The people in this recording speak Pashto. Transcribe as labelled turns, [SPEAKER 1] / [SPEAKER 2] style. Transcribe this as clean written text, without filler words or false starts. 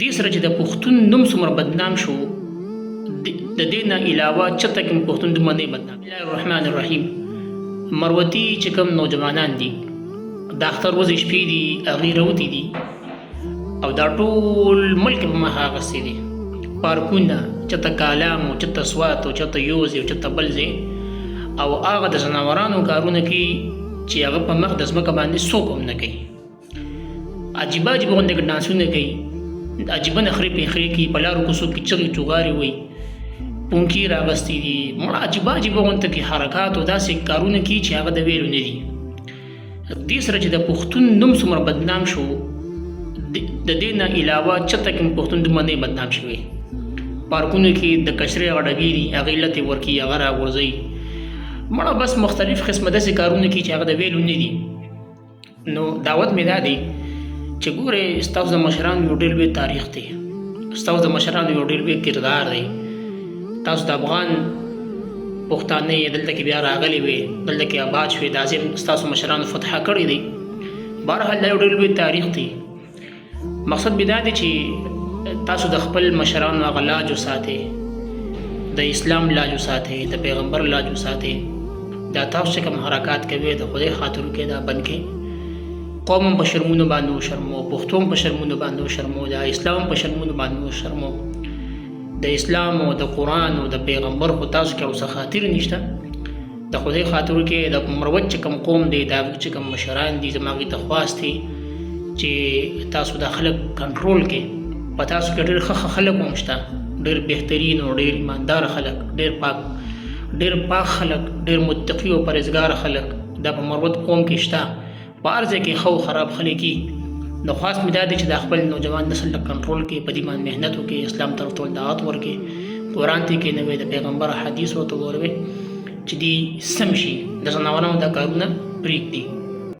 [SPEAKER 1] دې سره چې د پښتون نوم څومره بدنام شو، د دې نه علاوه چېرته کې پښتون دومره نه بدنام. بسم الله الرحمن الرحیم. مروتي چې کوم نوجوانان دي د اختر ورځې شپې دي، هغې راوتي دي او دا ټول ملک په مخ اخیستی دي، پارکونه، چېرته کالام او چېرته سوات او چېرته یوز او چېرته بل ځای، او هغه د ځناورانو کارونه کوي چې هغه په مخ د ځمکه باندې څوک هم نه کوي. عجیبه عجیبه غوندې ډانسونه کوي، عجیبه نخرې پېخرې کوي، په لارو کوڅو کې چغې چوغارې وایي، پونکي راغستې دي، مړه عجیبه عجیبه غوندې کې حرکات او داسې کارونه کوي چې هغه د ویلو نه دي. دې سره چې د پښتون نوم څومره بدنام شو، د دې نه علاوه چېرته کې پښتون دومره نه بدنام شوی. پارکونو کې د کچرې هغه ډبې دي، هغې لتې ورکوي، هغه راغورځوي، مړه بس مختلف قسمه داسې کارونه کوي چې هغه د ویلو نه دي. نو دعوت مې دا دی چې ګورې ستاسو د مشرانو یو ډېر لوی تاریخ دی، ستاسو د مشرانو یو ډېر لوی کردار دی. تاسو د افغان پښتانه یې دلته کې بیا راغلي وې، دلته کې آباد شوې، دا ځای ستاسو مشرانو فتح کړی دی. بهرحال دا یو ډېر لوی تاریخ دی. مقصد مې دا دی چې تاسو د خپل مشرانو هغه لاج وساتئ، د اسلام لاج وساتئ، د پیغمبر لاج وساتئ. دا تاسو چې کوم حرکات کوئ د خدای خاطرو کې دا بند کړئ. قوم هم په شرمونو باندې وشرمو، پښتو هم په شرمونو باندې وشرمو، د اسلام په شرمونو باندې وشرمو. د اسلام او د قرآن او د پیغمبر خو تاسو کې اوسه خاطر نشته. د خدای خاطرو کې د مروت چې کوم قوم دی، د هغه چې کوم مشران دي، زما هغې ته خواست دی چې تاسو دا خلک کنټرول کړئ. په تاسو کې ډېر ښه خلک هم شته، ډېر بهترین او ډېر ایماندار خلک، ډېر پاک خلک، ډېر متقي او پرهیزګار خلک دا په مروت قوم کې شته. په هر ځای کې ښه او خراب خلک وي. نو خواست مې دا دی چې د خپل نوجوان نسل له کنټرول کې په دې باندې محنت وکړي، اسلام طرف ته دعوت ورکړي، قرآن ته کښېنوي، د پیغمبر حدیث ورته ووروي چې دې سم شي، د ځناورانو دا کارونه پرېږدي.